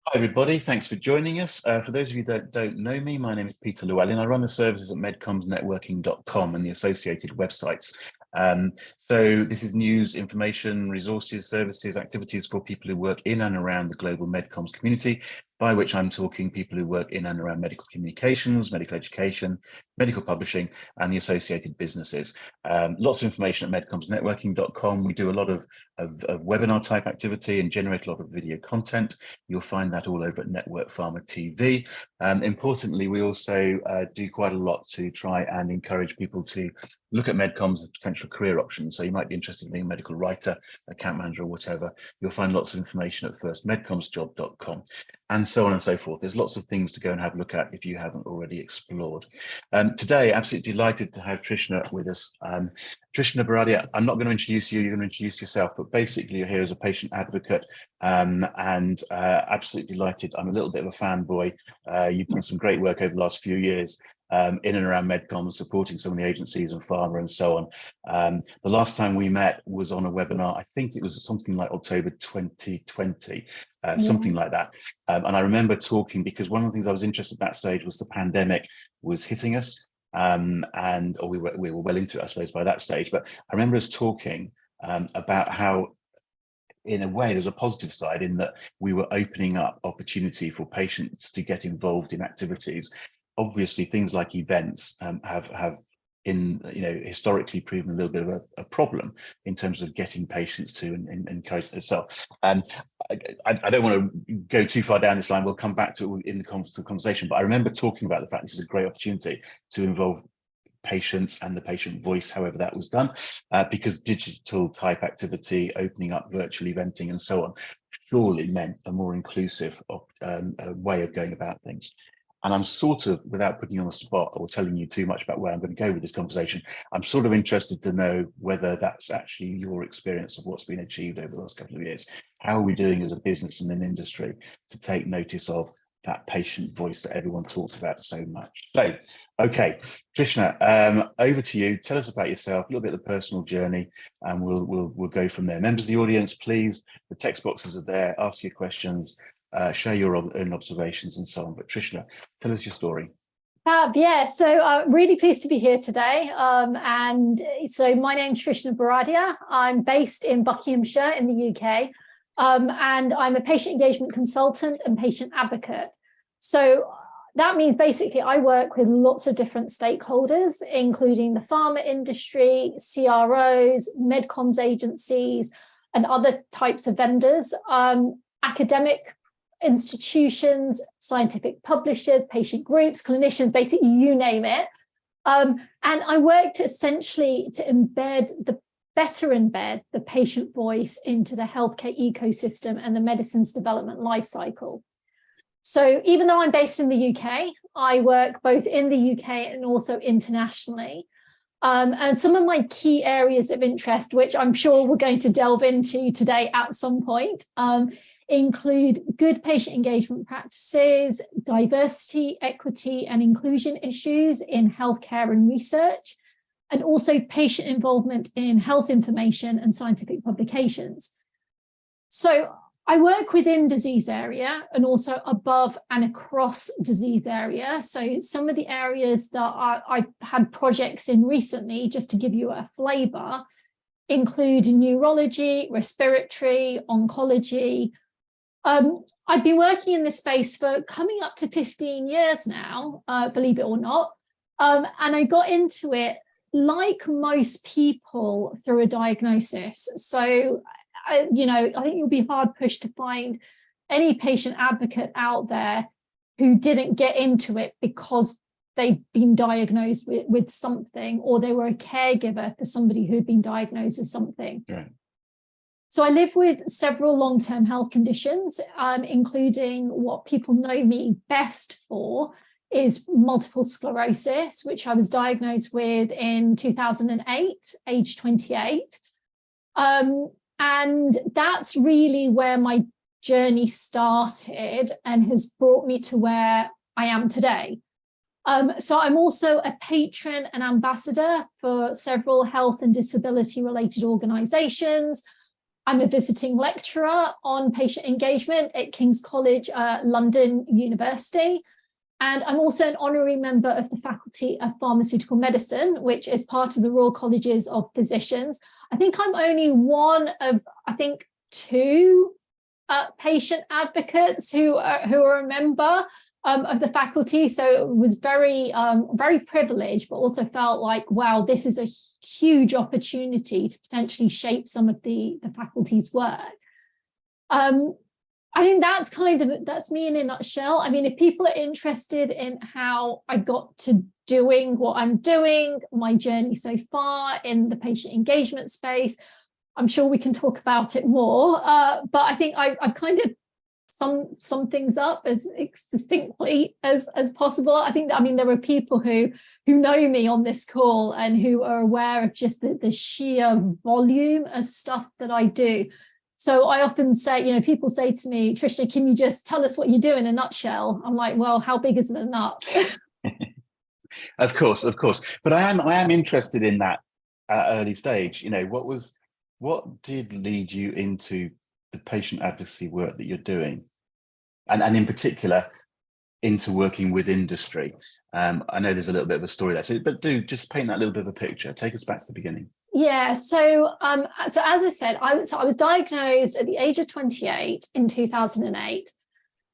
Hi everybody, thanks for joining us. For those of you that don't know me, my name is Peter Llewellyn. I run the services at MedComms and the associated websites. So this is news, information, resources, services, activities for people who work in and around the global MedComms community, by which I'm talking people who work in and around medical communications, medical education, medical publishing, and the associated businesses. Lots of information at MedCommsNetworking.com. We do a lot of webinar type activity and generate a lot of video content. You'll find that all over at NetworkPharma TV. Importantly, we also do quite a lot to try and encourage people to look at MedComms as potential career options. So you might be interested in being a medical writer, account manager, or whatever. You'll find lots of information at first medcommsjob.com and so on and so forth. There's lots of things to go and have a look at if you haven't already explored. Today, absolutely delighted to have Trishna with us. Trishna Bharadia, I'm not going to introduce you, you're going to introduce yourself, but basically you're here as a patient advocate and absolutely delighted. I'm a little bit of a fanboy. You've done some great work over the last few years in and around MedComms, supporting some of the agencies and Pharma and so on. The last time we met was on a webinar, I think it was something like October 2020, something like that. And I remember talking because one of the things I was interested in at that stage was the pandemic was hitting us. Or we were well into it, I suppose, by that stage. But I remember us talking about how, in a way, there's a positive side in that we were opening up opportunity for patients to get involved in activities. Obviously, things like events have historically proven a little bit of a problem in terms of getting patients to encourage itself. I don't want to go too far down this line. We'll come back to it in the conversation, but I remember talking about the fact this is a great opportunity to involve patients and the patient voice, however that was done, because digital type activity, opening up virtual eventing and so on, surely meant a more inclusive way of going about things. And I'm sort of, without putting you on the spot or telling you too much about where I'm going to go with this conversation, I'm sort of interested to know whether that's actually your experience of what's been achieved over the last couple of years. How are we doing as a business and an industry to take notice of that patient voice that everyone talks about so much? So, okay, Trishna, over to you. Tell us about yourself, a little bit of the personal journey, and we'll go from there. Members of the audience, please, the text boxes are there, ask your questions. Share your own observations and so on. But Trishna, tell us your story. Yeah, so really pleased to be here today. And so my name's Trishna Bharadia. I'm based in Buckinghamshire in the UK, and I'm a patient engagement consultant and patient advocate. So that means basically I work with lots of different stakeholders, including the pharma industry, CROs, MedComms agencies, and other types of vendors, academic institutions, scientific publishers, patient groups, clinicians, basically you name it. And I worked essentially to better embed the patient voice into the healthcare ecosystem and the medicine's development lifecycle. So even though I'm based in the UK, I work both in the UK and also internationally. And some of my key areas of interest, which I'm sure we're going to delve into today at some point, include good patient engagement practices, diversity, equity, and inclusion issues in healthcare and research, and also patient involvement in health information and scientific publications. So I work within disease area and also above and across disease area. So some of the areas that I've had projects in recently, just to give you a flavor, include neurology, respiratory, oncology. I've been working in this space for coming up to 15 years now, believe it or not. And I got into it, like most people, through a diagnosis. So, I think you'll be hard pushed to find any patient advocate out there who didn't get into it because they'd been diagnosed with something, or they were a caregiver for somebody who'd been diagnosed with something. Right. So I live with several long-term health conditions, including what people know me best for is multiple sclerosis, which I was diagnosed with in 2008, age 28. And that's really where my journey started and has brought me to where I am today. So I'm also a patron and ambassador for several health and disability related organizations. I'm a visiting lecturer on patient engagement at King's College, London University. And I'm also an honorary member of the Faculty of Pharmaceutical Medicine, which is part of the Royal Colleges of Physicians. I think I'm only one of, I think, two patient advocates who are a member of the faculty. So it was very, very privileged, but also felt like, wow, this is a huge opportunity to potentially shape some of the faculty's work. I think that's me in a nutshell. I mean, if people are interested in how I got to doing what I'm doing, my journey so far in the patient engagement space, I'm sure we can talk about it more. But I think I've kind of sum things up as succinctly as possible. I mean, there are people who know me on this call and who are aware of just the sheer volume of stuff that I do. So I often say, you know, people say to me, Trishna, can you just tell us what you do in a nutshell? I'm like, well, how big is the nut? Of course. But I am interested in that early stage. You know, what did lead you into the patient advocacy work that you're doing? And in particular, into working with industry. I know there's a little bit of a story there, but do just paint that little bit of a picture. Take us back to the beginning. Yeah, so as I said, I was diagnosed at the age of 28 in 2008,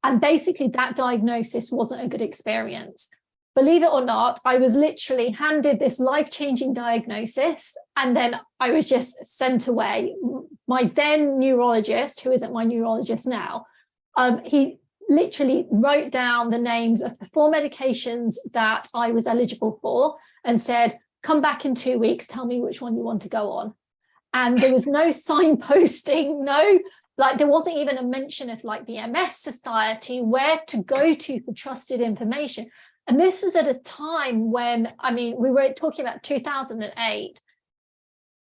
and basically that diagnosis wasn't a good experience. Believe it or not, I was literally handed this life-changing diagnosis, and then I was just sent away. My then neurologist, who isn't my neurologist now, he literally wrote down the names of the 4 medications that I was eligible for and said, come back in 2 weeks, tell me which one you want to go on. And there was no signposting, there wasn't even a mention of like the MS Society, where to go to for trusted information. And this was at a time when, I mean, we were talking about 2008.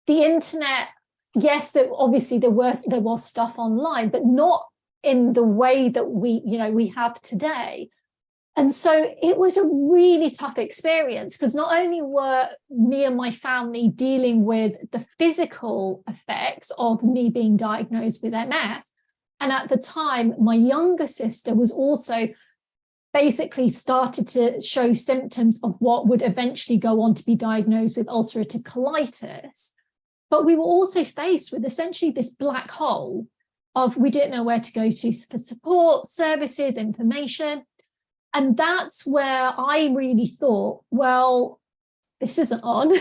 The internet, yes, obviously there was stuff online, but not in the way that we have today. And so it was a really tough experience, because not only were me and my family dealing with the physical effects of me being diagnosed with MS, and at the time, my younger sister was also basically started to show symptoms of what would eventually go on to be diagnosed with ulcerative colitis. But we were also faced with essentially this black hole of we didn't know where to go to for support, services, information. And that's where I really thought, well, this isn't on.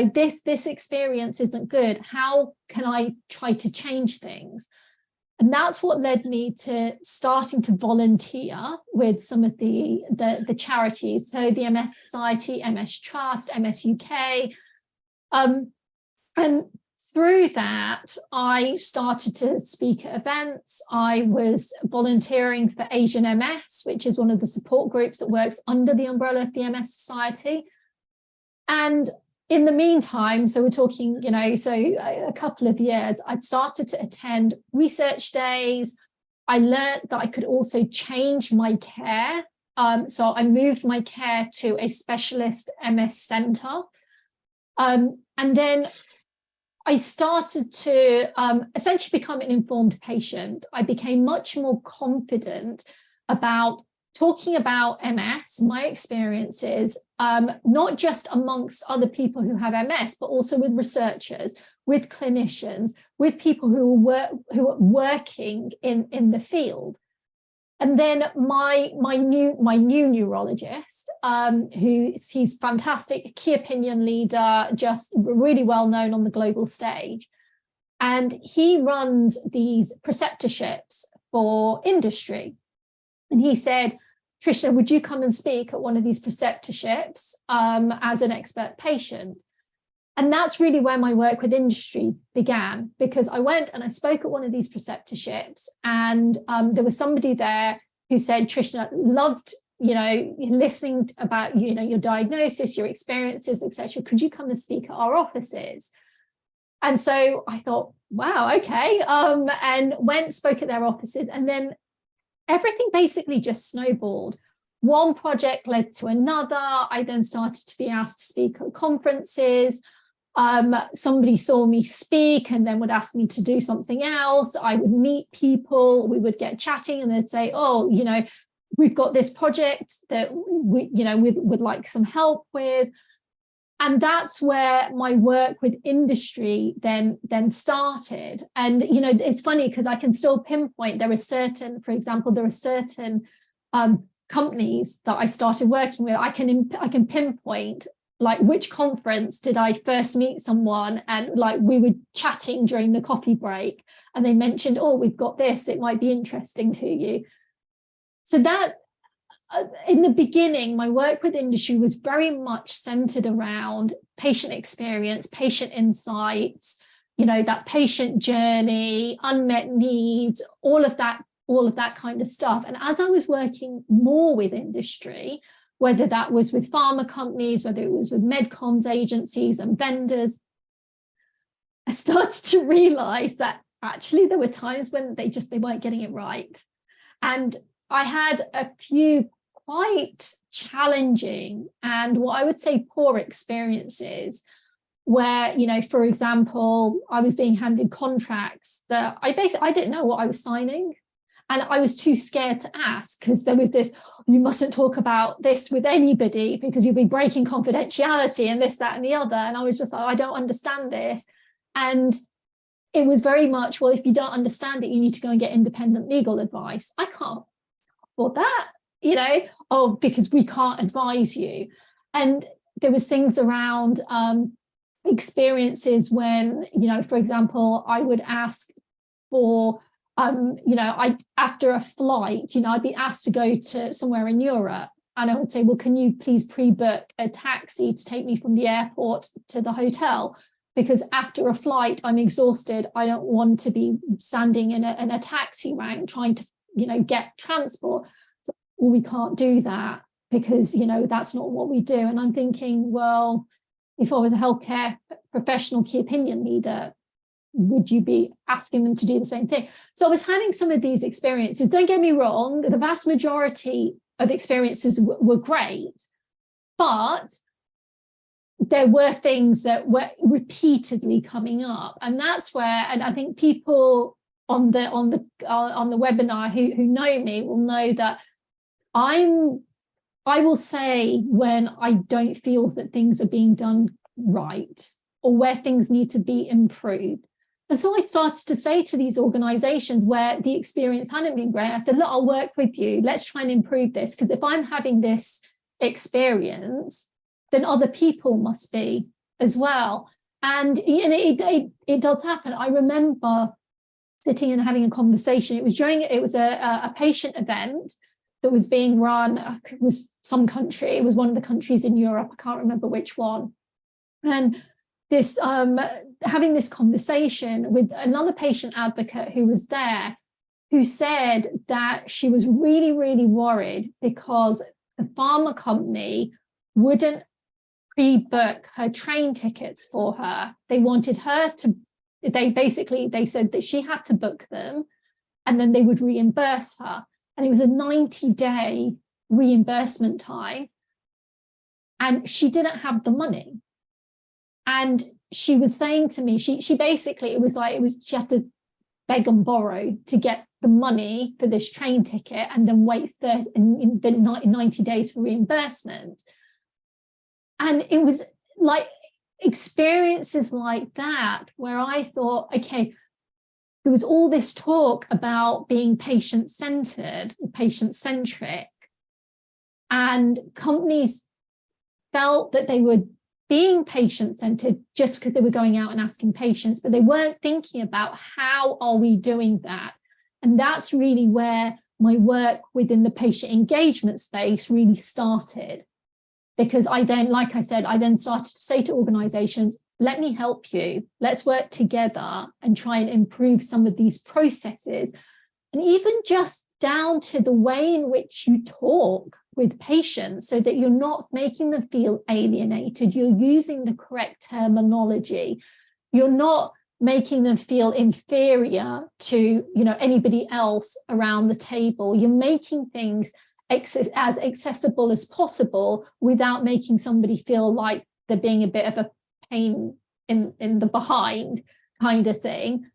This experience isn't good. How can I try to change things? And that's what led me to starting to volunteer with some of the charities. So the MS Society, MS Trust, MS UK. And through that, I started to speak at events. I was volunteering for Asian MS, which is one of the support groups that works under the umbrella of the MS Society. And in the meantime, so we're talking, a couple of years, I'd started to attend research days. I learned that I could also change my care. So I moved my care to a specialist MS center. And then I started to essentially become an informed patient. I became much more confident about talking about MS, my experiences, not just amongst other people who have MS, but also with researchers, with clinicians, with people who are working in the field. And then my new neurologist, he's fantastic, key opinion leader, just really well known on the global stage. And he runs these preceptorships for industry. And he said, Trishna, would you come and speak at one of these preceptorships as an expert patient? And that's really where my work with industry began, because I went and I spoke at one of these preceptorships, and there was somebody there who said, Trishna, loved, listening about, your diagnosis, your experiences, etc. Could you come and speak at our offices? And so I thought, wow, okay. And went, spoke at their offices, and then everything basically just snowballed. One project led to another. I then started to be asked to speak at conferences. Somebody saw me speak and then would ask me to do something else. I would meet people, we would get chatting, and they'd say, oh, we've got this project that we would like some help with. And that's where my work with industry then started. And it's funny because I can still pinpoint for example, there are certain companies that I started working with. I can pinpoint like which conference did I first meet someone, and like we were chatting during the coffee break and they mentioned, oh, we've got this, it might be interesting to you. So that in the beginning, my work with industry was very much centered around patient experience, patient insights, that patient journey, unmet needs, all of that kind of stuff. And as I was working more with industry, whether that was with pharma companies, whether it was with MedComms agencies and vendors, I started to realize that actually there were times when they weren't getting it right. And I had a few quite challenging and what I would say poor experiences where, for example, I was being handed contracts that I didn't know what I was signing. And I was too scared to ask because there was this, you mustn't talk about this with anybody because you'll be breaking confidentiality and this, that, and the other. And I was just like, I don't understand this. And it was very much, well, if you don't understand it, you need to go and get independent legal advice. I can't afford that, because we can't advise you. And there was things around experiences when, for example, I would ask for, after a flight, I'd be asked to go to somewhere in Europe. And I would say, well, can you please pre-book a taxi to take me from the airport to the hotel? Because after a flight, I'm exhausted. I don't want to be standing in a taxi rank trying to, get transport. So, well, we can't do that because, that's not what we do. And I'm thinking, well, if I was a healthcare professional key opinion leader, would you be asking them to do the same thing? So I was having some of these experiences. Don't get me wrong, the vast majority of experiences were great, but there were things that were repeatedly coming up. And that's where, and I think people on the webinar who know me will know that I will say when I don't feel that things are being done right or where things need to be improved. And so I started to say to these organizations where the experience hadn't been great, I said, look, I'll work with you. Let's try and improve this. Because if I'm having this experience, then other people must be as well. And it does happen. I remember sitting and having a conversation. It was a patient event that was being run. It was some country. It was one of the countries in Europe. I can't remember which one. And this having this conversation with another patient advocate who was there, who said that she was really, really worried because the pharma company wouldn't pre-book her train tickets for her. They wanted her to, they said that she had to book them and then they would reimburse her. And it was a 90-day reimbursement time. And she didn't have the money. And she was saying to me, she basically, she had to beg and borrow to get the money for this train ticket and then wait 90 days for reimbursement. And it was like experiences like that where I thought, okay, there was all this talk about being patient-centered, patient-centric, and companies felt that they were being patient-centered just because they were going out and asking patients, but they weren't thinking about how are we doing that. And that's really where my work within the patient engagement space really started. Because I then, like I said, I then started to say to organizations, let me help you. Let's work together and try and improve some of these processes. And even just down to the way in which you talk with patients so that you're not making them feel alienated, you're using the correct terminology, you're not making them feel inferior to anybody else around the table, you're making things as accessible as possible without making somebody feel like they're being a bit of a pain in the behind kind of thing.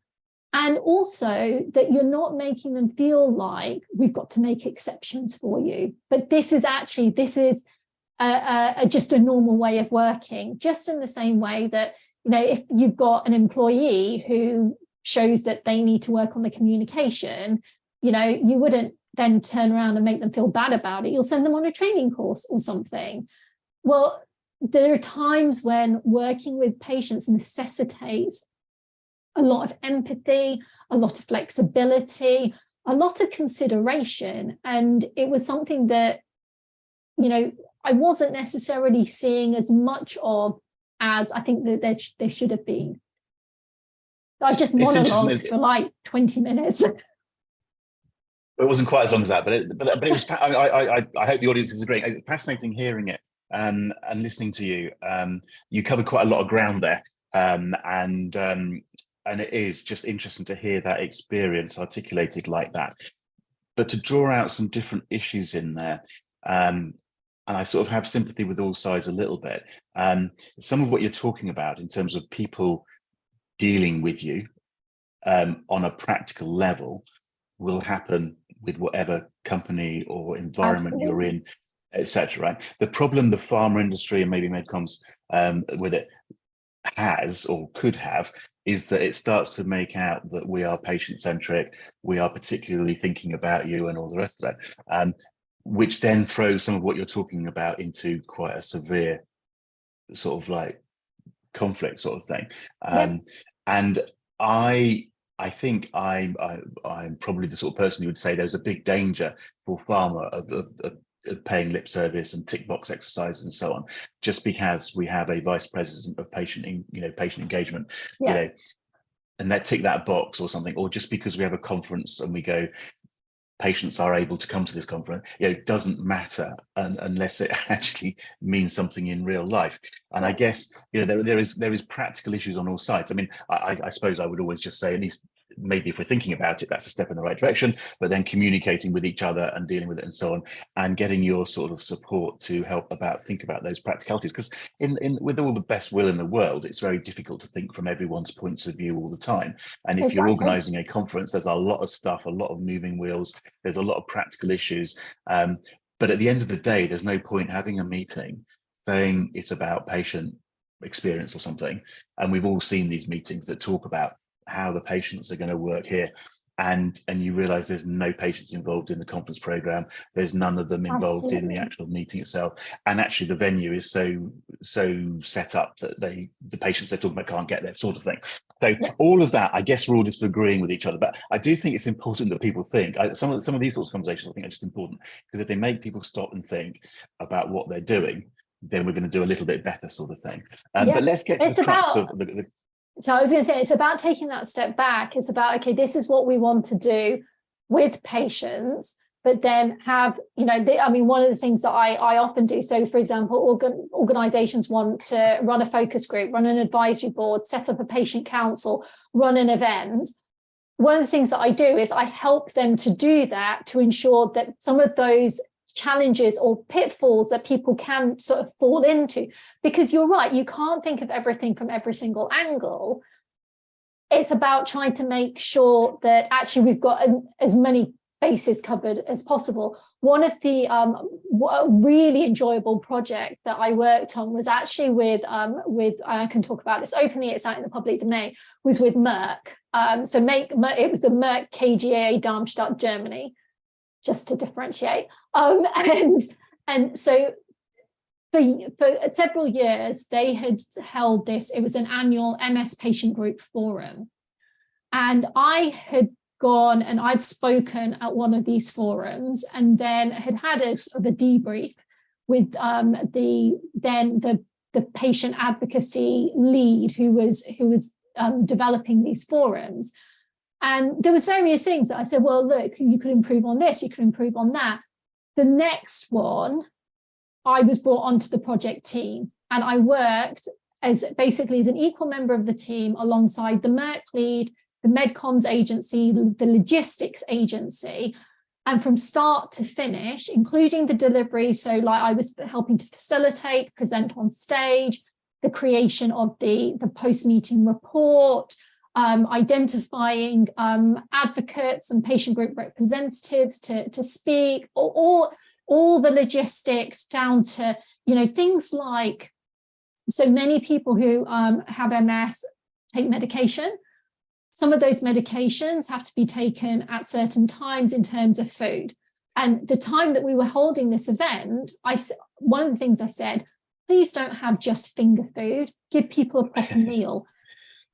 And also that you're not making them feel like we've got to make exceptions for you. But this is just a normal way of working, just in the same way that, if you've got an employee who shows that they need to work on the communication, you wouldn't then turn around and make them feel bad about it. You'll send them on a training course or something. Well, there are times when working with patients necessitates a lot of empathy, a lot of flexibility, a lot of consideration. And it was something that, I wasn't necessarily seeing as much of as I think that there should have been. I just monologued for like 20 minutes. It wasn't quite as long as that, but it was. I hope the audience is agreeing. It's fascinating hearing it and listening to you. You covered quite a lot of ground there, and it is just interesting to hear that experience articulated like that. But to draw out some different issues in there, and I sort of have sympathy with all sides a little bit. Some of what you're talking about in terms of people dealing with you on a practical level will happen with whatever company or environment you're in, etc. Right? The problem the pharma industry and maybe MedComms with it has or could have is that it starts to make out that we are patient-centric, we are particularly thinking about you and all the rest of that, which then throws some of what you're talking about into quite a severe sort of like conflict sort of thing. And I think I'm probably the sort of person who would say there's a big danger for pharma of paying lip service and tick box exercise and so on, just because we have a vice president of patient engagement, and they tick that box or something, or just because we have a conference and we go, patients are able to come to this conference, it doesn't matter unless it actually means something in real life. And I guess there is practical issues on all sides. I mean, I suppose I would always just say, at least maybe if we're thinking about it, that's a step in the right direction, but then communicating with each other and dealing with it and so on, and getting your sort of support to help think about those practicalities, because with all the best will in the world, it's very difficult to think from everyone's points of view all the time. And if you're organizing a conference, there's a lot of stuff, a lot of moving wheels, there's a lot of practical issues, but at the end of the day, there's no point having a meeting saying it's about patient experience or something, and we've all seen these meetings that talk about how the patients are going to work here, and you realize there's no patients involved in the conference program, there's none of them involved in the actual meeting itself, and actually the venue is so set up that the patients they're talking about can't get there, sort of thing. So all of that, I guess we're all just agreeing with each other, but I do think it's important that people think. Some of these sorts of conversations I think are just important, because if they make people stop and think about what they're doing, then we're going to do a little bit better, sort of thing. But let's get to the crux of the. So I was going to say, it's about taking that step back. It's about, okay, this is what we want to do with patients, but then have, one of the things that I often do. So for example, organizations want to run a focus group, run an advisory board, set up a patient council, run an event. One of the things that I do is I help them to do that, to ensure that some of those challenges or pitfalls that people can sort of fall into, because you're right, you can't think of everything from every single angle. It's about trying to make sure that actually we've got as many bases covered as possible. One of the really enjoyable project that I worked on was actually with I can talk about this openly, it's out in the public domain, was with Merck. It was the Merck KGaA Darmstadt, Germany, just to differentiate. And so for several years, they had held this, it was an annual MS patient group forum. And I had gone and I'd spoken at one of these forums, and then had a sort of a debrief with the patient advocacy lead who was developing these forums. And there was various things that I said, well, look, you could improve on this, you could improve on that. The next one, I was brought onto the project team, and I worked as an equal member of the team alongside the Merck lead, the MedComms agency, the logistics agency, and from start to finish, including the delivery. So like I was helping to facilitate, present on stage, the creation of the post-meeting report, identifying advocates and patient group representatives to speak, or all the logistics down to, things like, so many people who have MS take medication. Some of those medications have to be taken at certain times in terms of food. And the time that we were holding this event, one of the things I said, please don't have just finger food, give people a proper meal.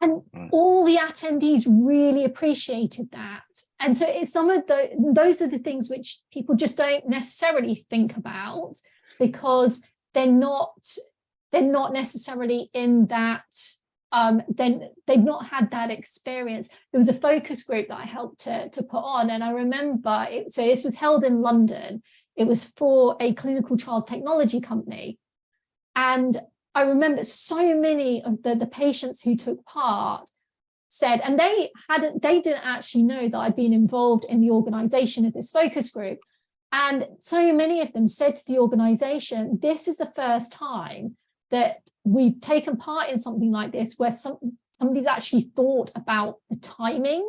And all the attendees really appreciated that. And so it's those are the things which people just don't necessarily think about, because they're not necessarily in that, then they've not had that experience. There was a focus group that I helped to put on, and I remember so this was held in London. It was for a clinical trials technology company, and I remember so many of the patients who took part said, and they didn't actually know that I'd been involved in the organization of this focus group, and so many of them said to the organization, this is the first time that we've taken part in something like this where somebody's actually thought about the timing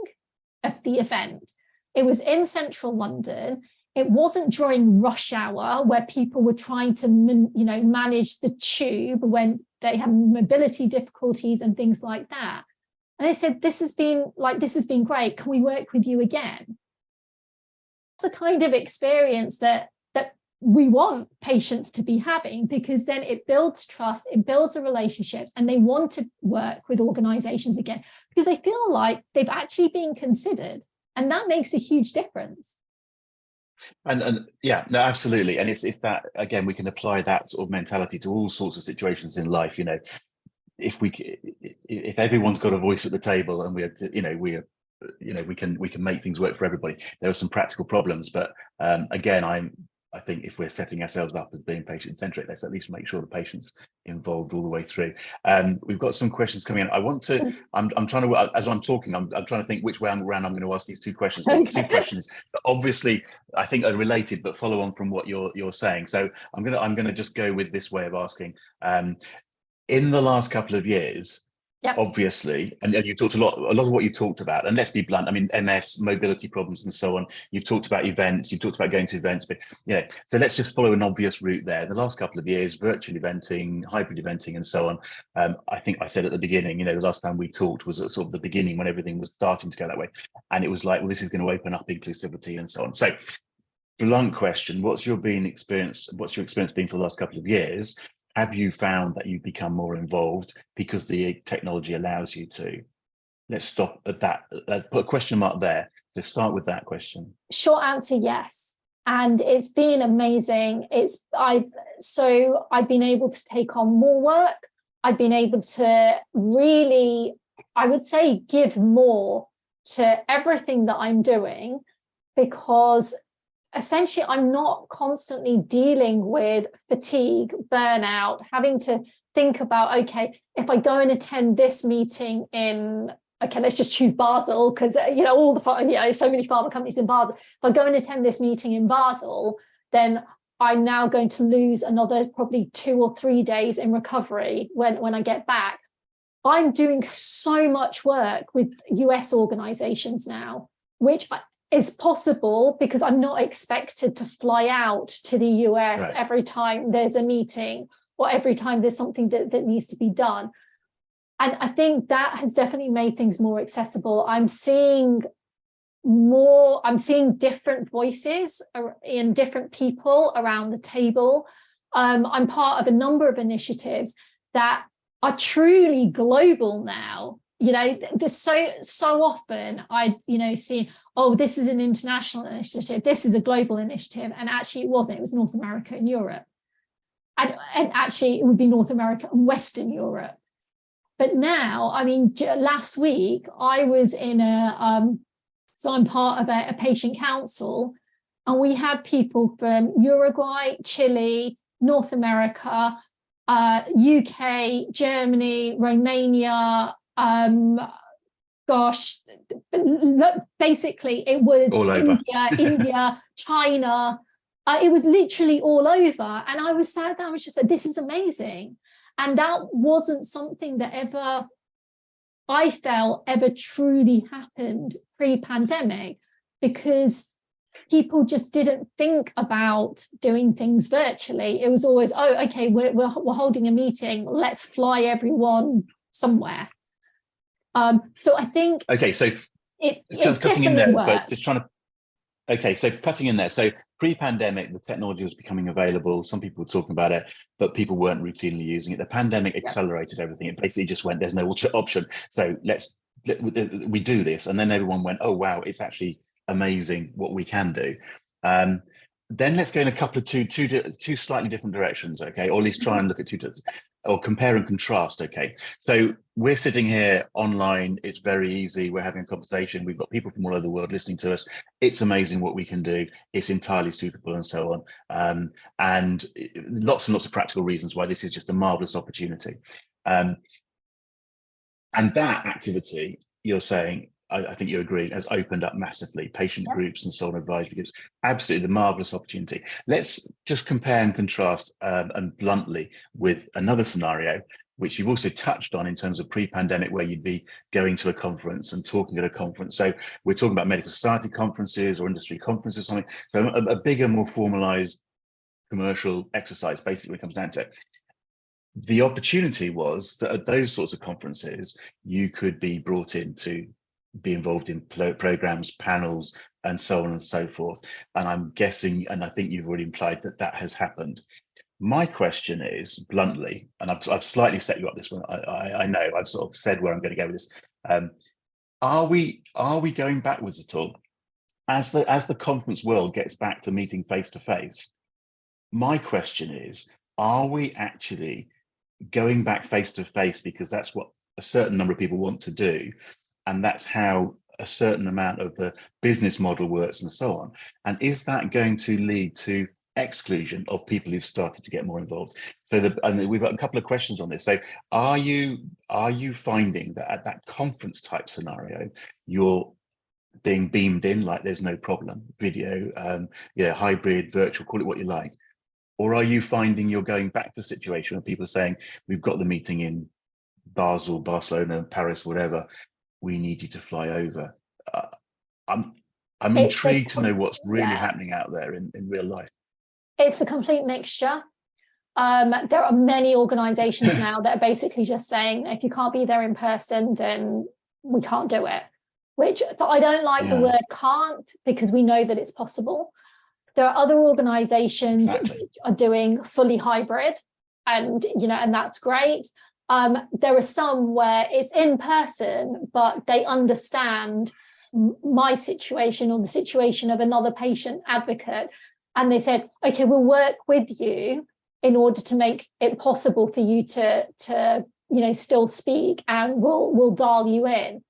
of the event. It was in central London. It wasn't during rush hour where people were trying to manage the tube when they have mobility difficulties and things like that. And they said, this has been great. Can we work with you again? It's the kind of experience that we want patients to be having, because then it builds trust, it builds the relationships, and they want to work with organizations again because they feel like they've actually been considered, and that makes a huge difference. And yeah, no, absolutely. And it's that, again, we can apply that sort of mentality to all sorts of situations in life. If everyone's got a voice at the table, and we can make things work for everybody. There are some practical problems, but again, I think if we're setting ourselves up as being patient-centric, let's at least make sure the patient's involved all the way through. We've got some questions coming in. I'm trying to, as I'm talking, I'm trying to think which way around I'm going to ask these two questions. Okay. Two questions that obviously I think are related, but follow on from what you're saying. So I'm gonna just go with this way of asking. In the last couple of years, yep. Obviously, and you talked a lot of what you talked about, and let's be blunt, I mean, MS, mobility problems and so on. You've talked about events, you've talked about going to events, but so let's just follow an obvious route there. The last couple of years, virtual eventing, hybrid eventing and so on. I think I said at the beginning, the last time we talked was at sort of the beginning when everything was starting to go that way. And it was like, well, this is going to open up inclusivity and so on. So blunt question, what's your experience been for the last couple of years? Have you found that you've become more involved because the technology allows you to? Let's stop at that. Put a question mark there. So start with that question. Short answer, yes. And it's been amazing. I've been able to take on more work. I've been able to really, I would say, give more to everything that I'm doing, because essentially, I'm not constantly dealing with fatigue, burnout, having to think about, okay, if I go and attend this meeting in, okay, let's just choose Basel, because, all the, so many pharma companies in Basel. If I go and attend this meeting in Basel, then I'm now going to lose another probably 2 or 3 days in recovery when I get back. I'm doing so much work with US organizations now, which is possible because I'm not expected to fly out to the US right. every time there's a meeting or every time there's something that needs to be done. And I think that has definitely made things more accessible. I'm seeing different voices in different people around the table. I'm part of a number of initiatives that are truly global now. There's so often I see, oh, this is an international initiative, this is a global initiative, and actually it wasn't. It was North America and Europe, and actually it would be North America and Western Europe. But now, I mean, last week I was in so I'm part of a patient council, and we had people from Uruguay, Chile, North America, UK, Germany, Romania. Basically it was India, China. It was literally all over. And I was sat there, I was just like, this is amazing. And that wasn't something that I felt ever truly happened pre-pandemic, because people just didn't think about doing things virtually. It was always, oh, okay, we're holding a meeting, let's fly everyone somewhere. So I think okay, so it's cutting in there, worked. but just trying to. Okay, so cutting in there. So pre-pandemic, the technology was becoming available. Some people were talking about it, but people weren't routinely using it. The pandemic accelerated everything. It basically just went, there's no option. So we do this. And then everyone went, oh, wow, it's actually amazing what we can do. Then let's go in a couple of two slightly different directions, okay? Or at least try and look at or compare and contrast, okay? So we're sitting here online. It's very easy. We're having a conversation. We've got people from all over the world listening to us. It's amazing what we can do. It's entirely suitable and so on. And lots and lots of practical reasons why this is just a marvelous opportunity. And that activity, you're saying, I think you agree, has opened up massively. Patient groups and so on, advisory groups, absolutely the marvelous opportunity. Let's just compare and contrast and bluntly with another scenario, which you've also touched on in terms of pre-pandemic, where you'd be going to a conference and talking at a conference. So we're talking about medical society conferences or industry conferences, something. So a bigger, more formalized commercial exercise, basically, comes down to it. The opportunity was that at those sorts of conferences, you could be brought in to be involved in programs, panels, and so on and so forth. And I'm guessing, and I think you've already implied that that has happened. My question is, bluntly, and I've slightly set you up this one. I know I've sort of said where I'm going to go with this. Are we going backwards at all as the conference world gets back to meeting face to face? My question is, are we actually going back face to face because that's what a certain number of people want to do, and that's how a certain amount of the business model works and so on? And is that going to lead to exclusion of people who've started to get more involved? So and we've got a couple of questions on this. So are you finding that at that conference type scenario, you're being beamed in like there's no problem, video, hybrid, virtual, call it what you like? Or are you finding you're going back to a situation where people are saying, we've got the meeting in Basel, Barcelona, Paris, whatever, we need you to fly over? I'm intrigued to know what's really happening out there in real life. It's a complete mixture. There are many organizations now that are basically just saying, if you can't be there in person, then we can't do it. So I don't like the word can't, because we know that it's possible. There are other organizations which are doing fully hybrid, and and that's great. There are some where it's in person, but they understand my situation or the situation of another patient advocate, and they said, okay, we'll work with you in order to make it possible for you to still speak, and we'll dial you in.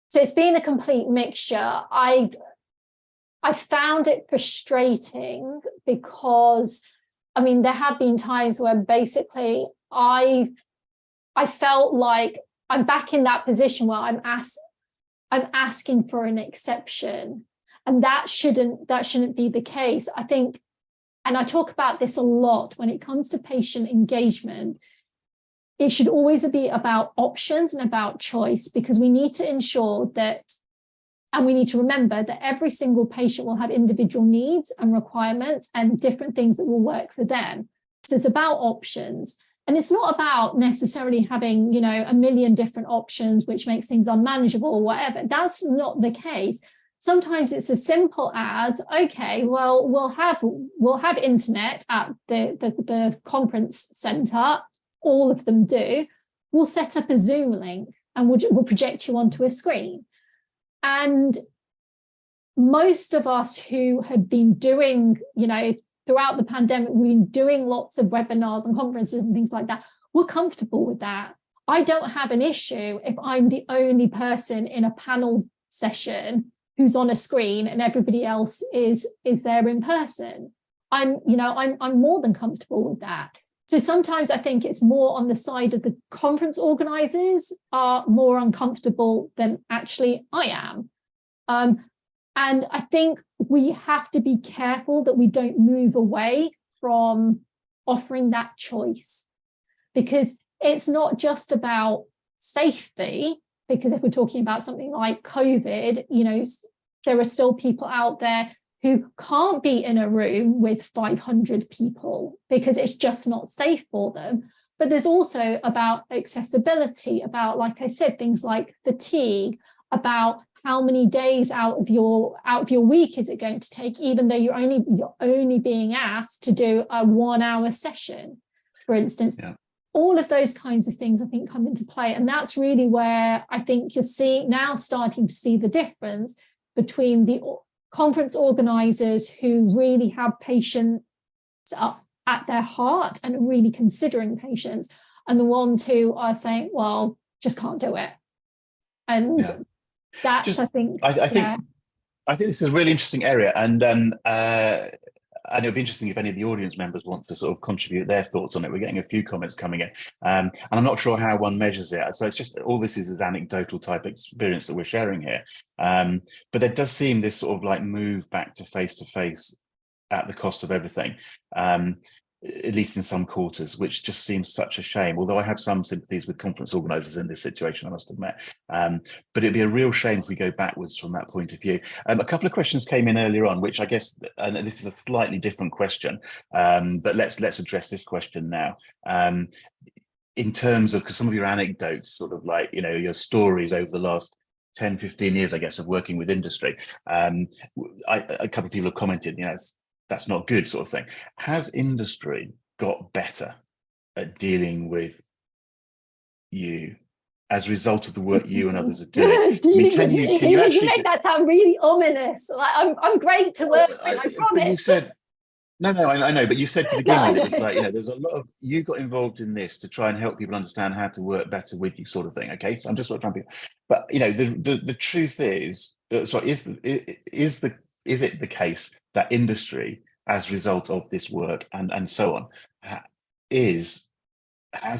So it's been a complete mixture. I found it frustrating because, there have been times where basically I felt like I'm back in that position where I'm asking for an exception, and that shouldn't be the case. I think, and I talk about this a lot when it comes to patient engagement, it should always be about options and about choice, because we need to ensure that, and we need to remember that every single patient will have individual needs and requirements and different things that will work for them. So it's about options. And it's not about necessarily having, a million different options, which makes things unmanageable or whatever. That's not the case. Sometimes it's as simple as, okay, well, we'll have internet at the conference center. All of them do. We'll set up a Zoom link and we'll project you onto a screen. And most of us who had been doing, throughout the pandemic, we've been doing lots of webinars and conferences and things like that. We're comfortable with that. I don't have an issue if I'm the only person in a panel session who's on a screen and everybody else is there in person. I'm more than comfortable with that. So sometimes I think it's more on the side of the conference organizers are more uncomfortable than actually I am. And I think we have to be careful that we don't move away from offering that choice. because it's not just about safety, because if we're talking about something like COVID, there are still people out there who can't be in a room with 500 people because it's just not safe for them. But there's also about accessibility, about, like I said, things like fatigue, about how many days out of your week is it going to take, even though you're only being asked to do a 1 hour session, for instance. Yeah. All of those kinds of things, I think, come into play. And that's really where I think you're starting to see the difference between the conference organizers who really have patients at their heart and are really considering patients, and the ones who are saying, well, just can't do it. And that's, I think this is a really interesting area, and it would be interesting if any of the audience members want to sort of contribute their thoughts on it. We're getting a few comments coming in, and I'm not sure how one measures it. So it's just, all this is anecdotal type experience that we're sharing here. But there does seem this sort of like move back to face at the cost of everything, at least in some quarters, which just seems such a shame. Although I have some sympathies with conference organisers in this situation, I must admit. But it'd be a real shame if we go backwards from that point of view. A couple of questions came in earlier on, which I guess, and this is a slightly different question, but let's address this question now. In terms of, because some of your anecdotes, sort of like, your stories over the last 10, 15 years, I guess, of working with industry, a couple of people have commented, that's not good, sort of thing. Has industry got better at dealing with you as a result of the work you and others are doing? Can you actually make that sound really ominous? Like, I'm great to work with, I promise. But you said, no, I know, but you said to begin with, it was like, there's a lot of, you got involved in this to try and help people understand how to work better with you, sort of thing. Okay, so I'm just sort of trying to, but the truth is, is it the case that industry, as a result of this work and so on, has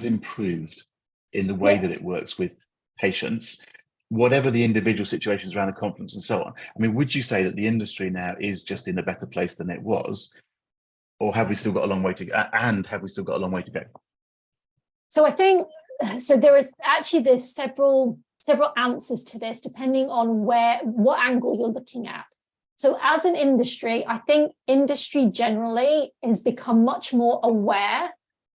improved in the way that it works with patients, whatever the individual situations around the conference and so on? I mean, would you say that the industry now is just in a better place than it was, or have we still got a long way to go? And have we still got a long way to go? So I think, there's several answers to this, depending on what angle you're looking at. So as an industry, I think industry generally has become much more aware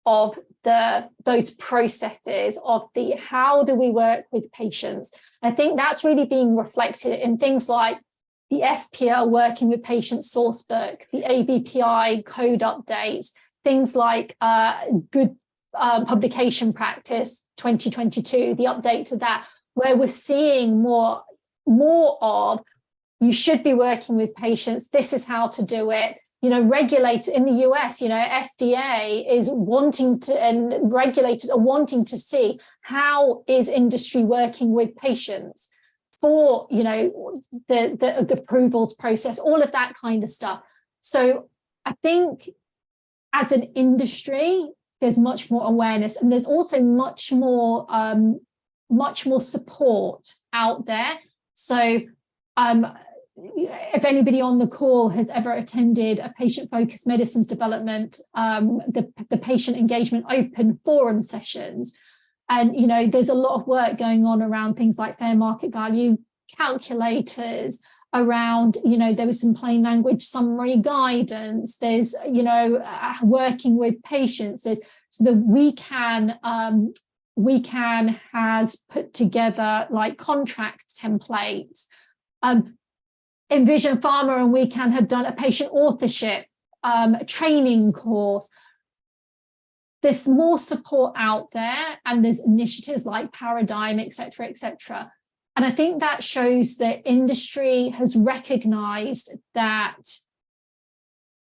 of those processes of how do we work with patients. I think that's really being reflected in things like the FPL working with patients sourcebook, the ABPI code update, things like good publication practice 2022, the update to that, where we're seeing more of, you should be working with patients, this is how to do it. Regulators in the US, FDA is wanting to, and regulators are wanting to see how is industry working with patients for, the approvals process, all of that kind of stuff. So I think as an industry, there's much more awareness, and there's also much more support out there. So if anybody on the call has ever attended a patient-focused medicines development, the patient engagement open forum sessions, and there's a lot of work going on around things like fair market value calculators, around there was some plain language summary guidance, there's working with patients, there's so the we can has put together like contract templates. Envision Pharma and We Can have done a patient authorship training course. There's more support out there, and there's initiatives like Paradigm, et cetera. And I think that shows that industry has recognized that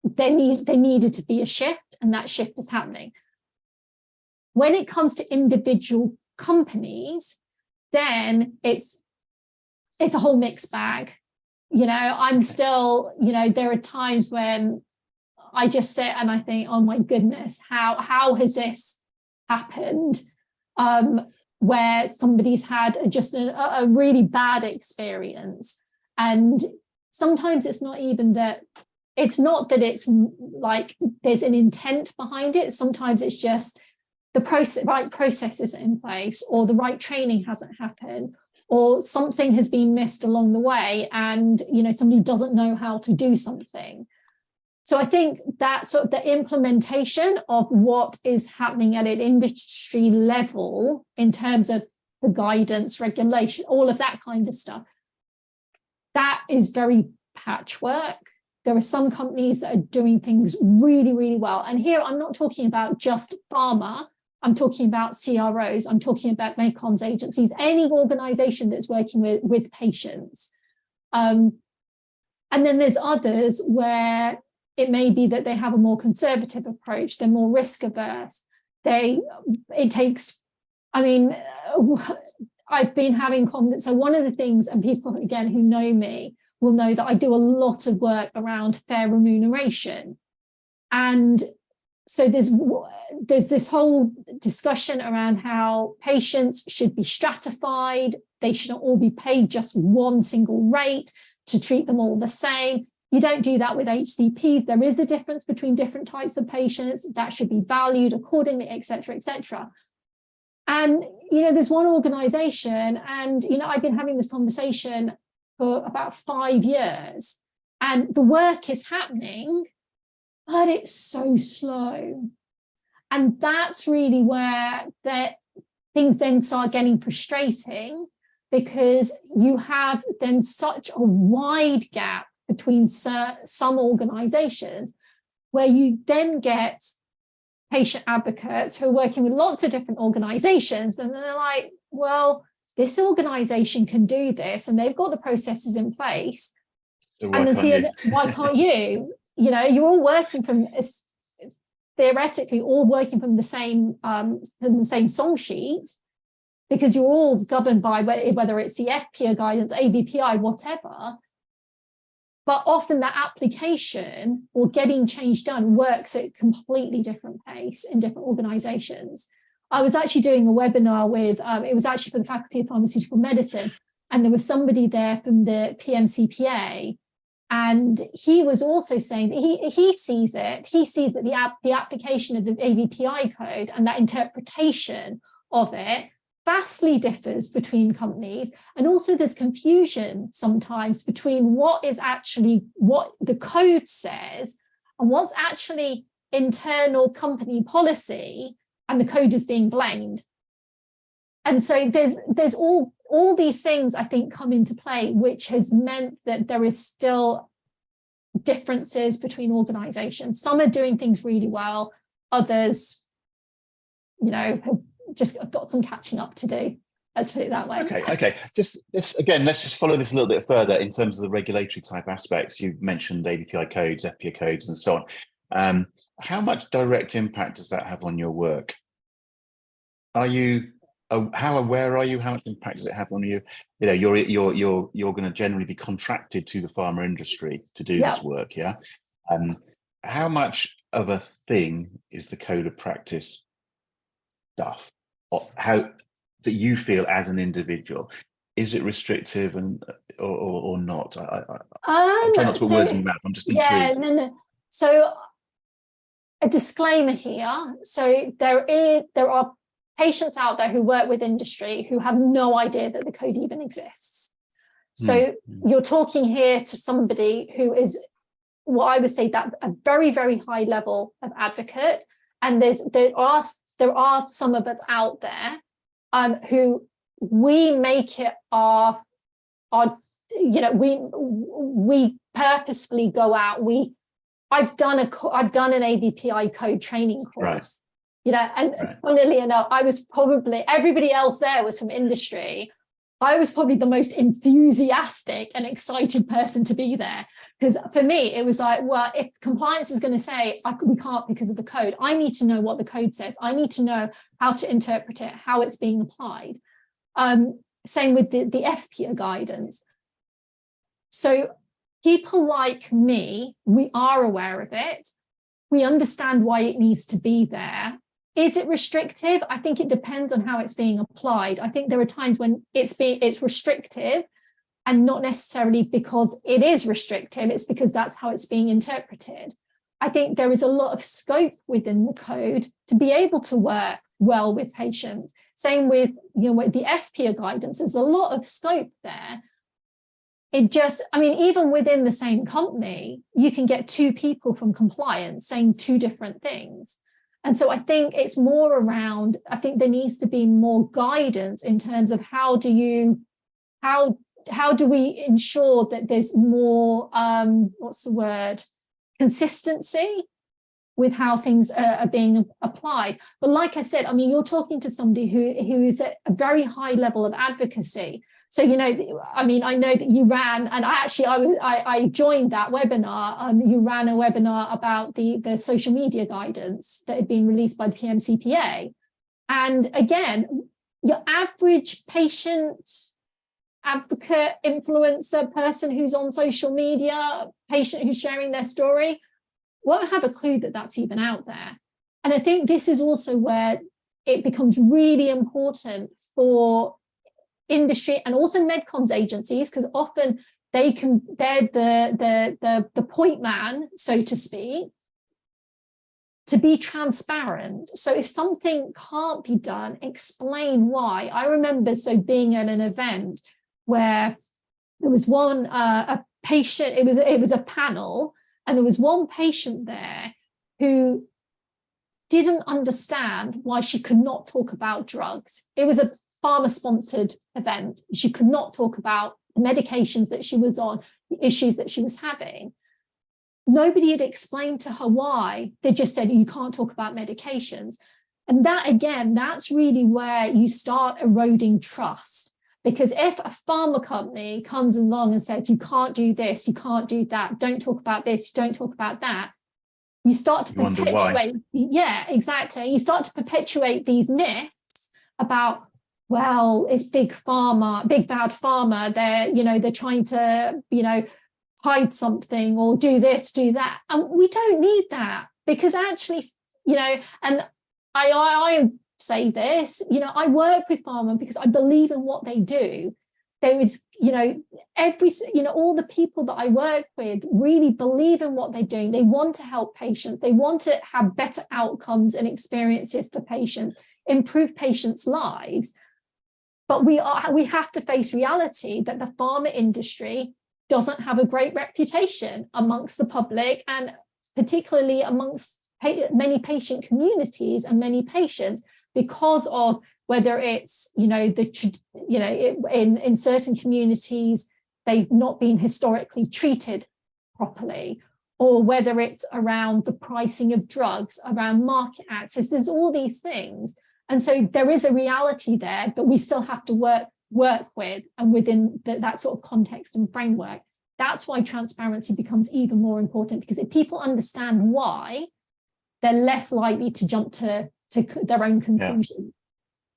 there needed to be a shift, and that shift is happening. When it comes to individual companies, then it's a whole mixed bag. I'm still, there are times when I just sit and I think, oh my goodness, how has this happened? Where somebody's had just a really bad experience. And sometimes it's not that it's like there's an intent behind it. Sometimes it's just right process isn't in place, or the right training hasn't happened, or something has been missed along the way, and somebody doesn't know how to do something. So I think that sort of the implementation of what is happening at an industry level in terms of the guidance, regulation, all of that kind of stuff, that is very patchwork. There are some companies that are doing things really, really well. And here I'm not talking about just pharma. I'm talking about CROs. I'm talking about MedComms agencies, any organization that's working with patients. And then there's others where it may be that they have a more conservative approach. They're more risk averse. I've been having comments. So one of the things, and people again who know me will know that I do a lot of work around fair remuneration. And so there's this whole discussion around how patients should be stratified. They shouldn't all be paid just one single rate to treat them all the same. You don't do that with HCPs. There is a difference between different types of patients that should be valued accordingly, et cetera, et cetera. And, there's one organization, and, I've been having this conversation for about 5 years, and the work is happening, but it's so slow. And that's really where things then start getting frustrating, because you have then such a wide gap between some organizations, where you then get patient advocates who are working with lots of different organizations, and they're like, well, this organization can do this and they've got the processes in place, so and then why can't you? You're all working from, theoretically all working from the same song sheet, because you're all governed by whether it's the FPA guidance, ABPI, whatever. But often that application or getting change done works at a completely different pace in different organizations. I was actually doing a webinar with, it was actually for the Faculty of Pharmaceutical Medicine, and there was somebody there from the PMCPA, and he was also saying that he sees that the application of the ABPI code and that interpretation of it vastly differs between companies, and also there's confusion sometimes between what the code says and what's actually internal company policy, and the code is being blamed. And so there's all these things, I think, come into play, which has meant that there is still differences between organizations. Some are doing things really well, others, have just got some catching up to do. Let's put it that way. Okay. Just this again. Let's just follow this a little bit further in terms of the regulatory type aspects. You mentioned ABPI codes, FPA codes, and so on. How much direct impact does that have on your work? How aware are you? How much impact does it have on you? You're going to generally be contracted to the pharma industry to do this work. Yeah. How much of a thing is the code of practice stuff? Or how that you feel as an individual? Is it restrictive or not? I'm trying not to put words in your mouth. I'm just intrigued. No. So a disclaimer here. So there are patients out there who work with industry who have no idea that the code even exists. So you're talking here to somebody who is, what I would say, that a very, very high level of advocate. And there are some of us out there who we make it our we purposefully go out. I've done an ABPI code training course, and funnily enough, everybody else there was from industry. I was probably the most enthusiastic and excited person to be there, because for me, it was like, well, if compliance is going to say we can't because of the code, I need to know what the code says. I need to know how to interpret it, how it's being applied. Same with the FPA guidance. So people like me, we are aware of it. We understand why it needs to be there. Is it restrictive? I think it depends on how it's being applied. I think there are times when it's restrictive, and not necessarily because it is restrictive, it's because that's how it's being interpreted. I think there is a lot of scope within the code to be able to work well with patients. Same with, with the FPA guidance, there's a lot of scope there. Even within the same company, you can get two people from compliance saying two different things. And so I think it's more around, I think there needs to be more guidance in terms of how do we ensure that there's more, consistency with how things are being applied. But like I said, you're talking to somebody who is at a very high level of advocacy. So, I know that you ran, and I joined that webinar. You ran a webinar about the social media guidance that had been released by the PMCPA. And again, your average patient, advocate, influencer, person who's on social media, patient who's sharing their story, won't have a clue that that's even out there. And I think this is also where it becomes really important for industry and also MedComms agencies, because often they're the point man, so to speak, to be transparent. So if something can't be done, explain why. I remember being at an event where there was a patient, it was a panel, and there was one patient there who didn't understand why she could not talk about drugs. It was a Pharma-sponsored event. She could not talk about the medications that she was on, the issues that she was having. Nobody had explained to her why. They just said, you can't talk about medications. And that, again, that's really where you start eroding trust. Because if a pharma company comes along and says, you can't do this, you can't do that, don't talk about this, don't talk about that, you start to perpetuate. Yeah, exactly. You start to perpetuate these myths about, well, it's big pharma, big bad pharma. They're trying to, hide something or do this, do that. And we don't need that, because actually, and I say this, I work with pharma because I believe in what they do. There is, all the people that I work with really believe in what they're doing. They want to help patients. They want to have better outcomes and experiences for patients, improve patients' lives. But we have to face reality that the pharma industry doesn't have a great reputation amongst the public, and particularly amongst many patient communities and many patients, because of whether it's, in certain communities, they've not been historically treated properly, or whether it's around the pricing of drugs, around market access. There's all these things. And so there is a reality there that we still have to work with, and within that sort of context and framework. That's why transparency becomes even more important, because if people understand why, they're less likely to jump to their own conclusion.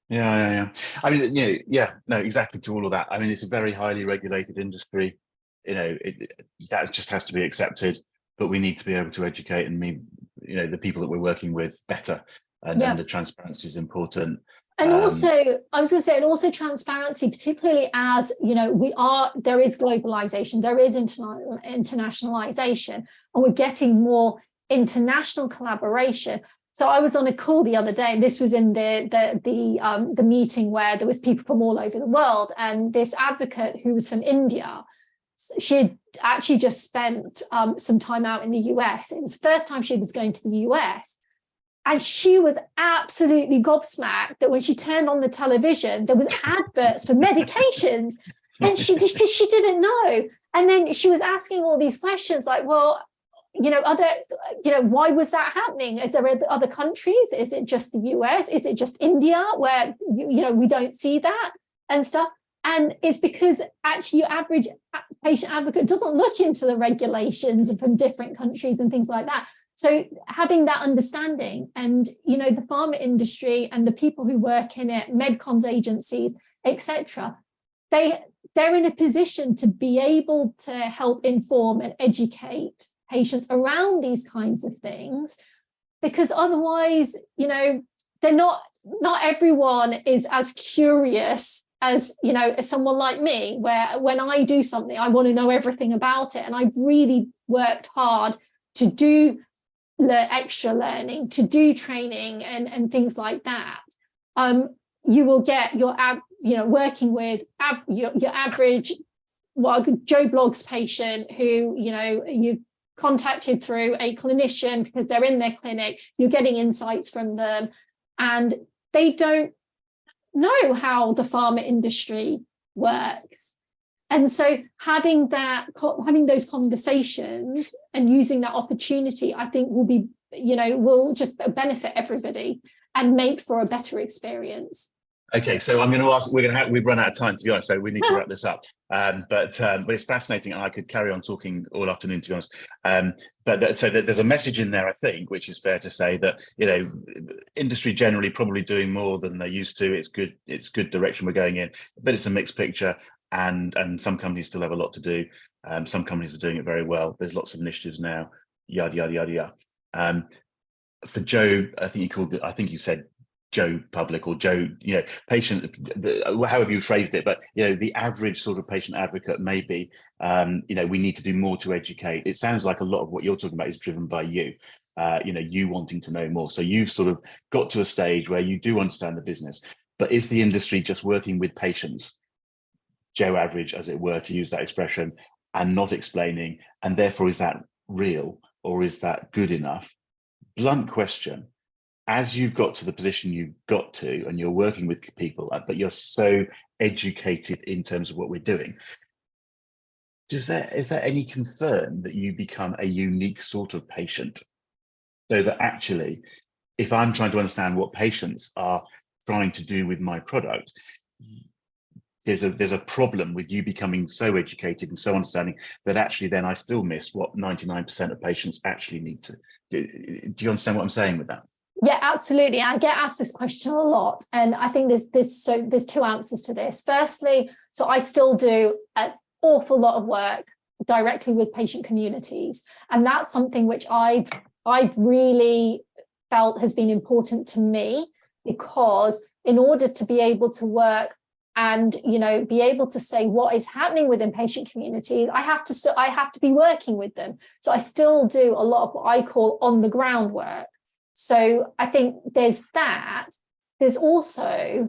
Yeah. No, exactly, to all of that. It's a very highly regulated industry. That just has to be accepted, but we need to be able to educate and the people that we're working with better. And the transparency is important. And also, I was going to say, and also transparency, particularly as, there is globalization, there is internationalization, and we're getting more international collaboration. So I was on a call the other day, and this was in the meeting where there was people from all over the world, and this advocate who was from India, she had actually just spent some time out in the US. It was the first time she was going to the US. And she was absolutely gobsmacked that when she turned on the television, there was adverts for medications, and because she didn't know. And then she was asking all these questions like, well, why was that happening? Is there other countries? Is it just the US? Is it just India where, we don't see that and stuff? And it's because actually your average patient advocate doesn't look into the regulations from different countries and things like that. So having that understanding, and, the pharma industry and the people who work in it, MedComms agencies, etc., they're in a position to be able to help inform and educate patients around these kinds of things, because otherwise, they're not everyone is as curious as someone like me, where when I do something, I want to know everything about it. And I've really worked hard to do extra learning, to do training and things like that. you will get your working with your average Joe Blogs patient who you contacted through a clinician because they're in their clinic. You're getting insights from them, and they don't know how the pharma industry works. And so having those conversations and using that opportunity, I think will just benefit everybody and make for a better experience. Okay, so I'm going to ask. We've run out of time, to be honest, so we need to wrap this up. But it's fascinating, and I could carry on talking all afternoon, to be honest. So there's a message in there, I think, which is fair to say that industry generally probably doing more than they used to. It's good. It's good direction we're going in, but it's a mixed picture, and some companies still have a lot to do. Some companies are doing it very well. There's lots of initiatives now. Yada yada yada yada. For Joe, I think you said Joe public or Joe, patient, however you phrased it, but the average sort of patient advocate, maybe we need to do more to educate. It sounds like a lot of what you're talking about is driven by you, you wanting to know more. So you've sort of got to a stage where you do understand the business, but is the industry just working with patients, Joe average, as it were, to use that expression, and not explaining, and therefore is that real or is that good enough? Blunt question. As you've got to the position you've got to, and you're working with people, but you're so educated in terms of what we're doing, is there any concern that you become a unique sort of patient? So that actually, if I'm trying to understand what patients are trying to do with my product, there's a problem with you becoming so educated and so understanding that actually then I still miss what 99% of patients actually need to do. Do you understand what I'm saying with that? Yeah, absolutely. I get asked this question a lot, and I think there's two answers to this. Firstly, so I still do an awful lot of work directly with patient communities, and that's something which I've really felt has been important to me, because in order to be able to work and be able to say what is happening within patient communities, I have to be working with them. So I still do a lot of what I call on the ground work. So I think there's that. There's also,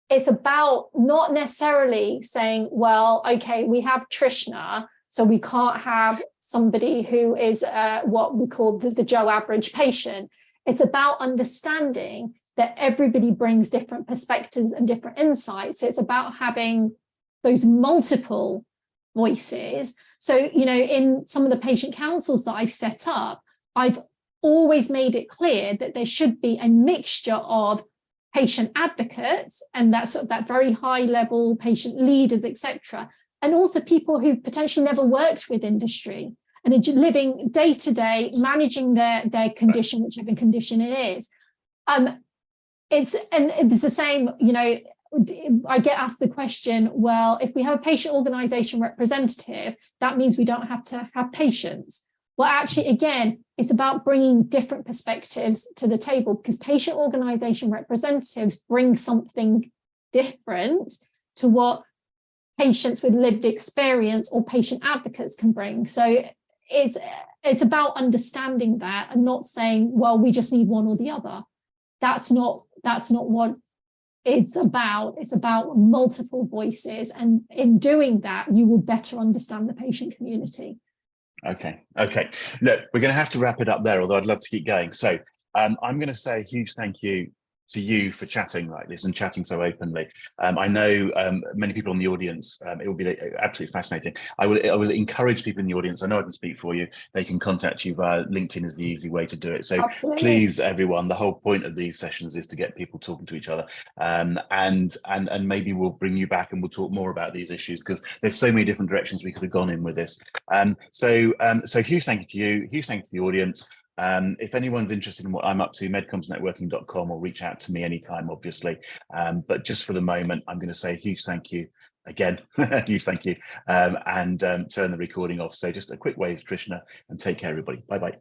it's about not necessarily saying, well, okay, we have Trishna, so we can't have somebody who is what we call the Joe average patient. It's about understanding that everybody brings different perspectives and different insights. So it's about having those multiple voices. So, in some of the patient councils that I've set up, I've always made it clear that there should be a mixture of patient advocates, and that sort of that very high level patient leaders, etc., and also people who potentially never worked with industry and are living day to day, managing their condition, whichever condition it is. It's the same, I get asked the question, well, if we have a patient organisation representative, that means we don't have to have patients. Well, actually, again, it's about bringing different perspectives to the table, because patient organisation representatives bring something different to what patients with lived experience or patient advocates can bring. So it's about understanding that and not saying, well, we just need one or the other. That's not what it's about. It's about multiple voices, and in doing that, you will better understand the patient community. Okay. Look, we're going to have to wrap it up there, although I'd love to keep going. So I'm going to say a huge thank you to you for chatting like this and chatting so openly. I know many people in the audience, it will be absolutely fascinating. I will encourage people in the audience, I know I can speak for you, they can contact you via LinkedIn is the easy way to do it. So absolutely. Please, everyone, the whole point of these sessions is to get people talking to each other, and maybe we'll bring you back and we'll talk more about these issues, because there's so many different directions we could have gone in with this. So huge thank you to you, huge thank you to the audience. If anyone's interested in what I'm up to, MedComms.networking.com, or reach out to me anytime, obviously. But just for the moment, I'm going to say a huge thank you again, huge thank you, and turn the recording off. So just a quick wave, Trishna, and take care, everybody. Bye-bye.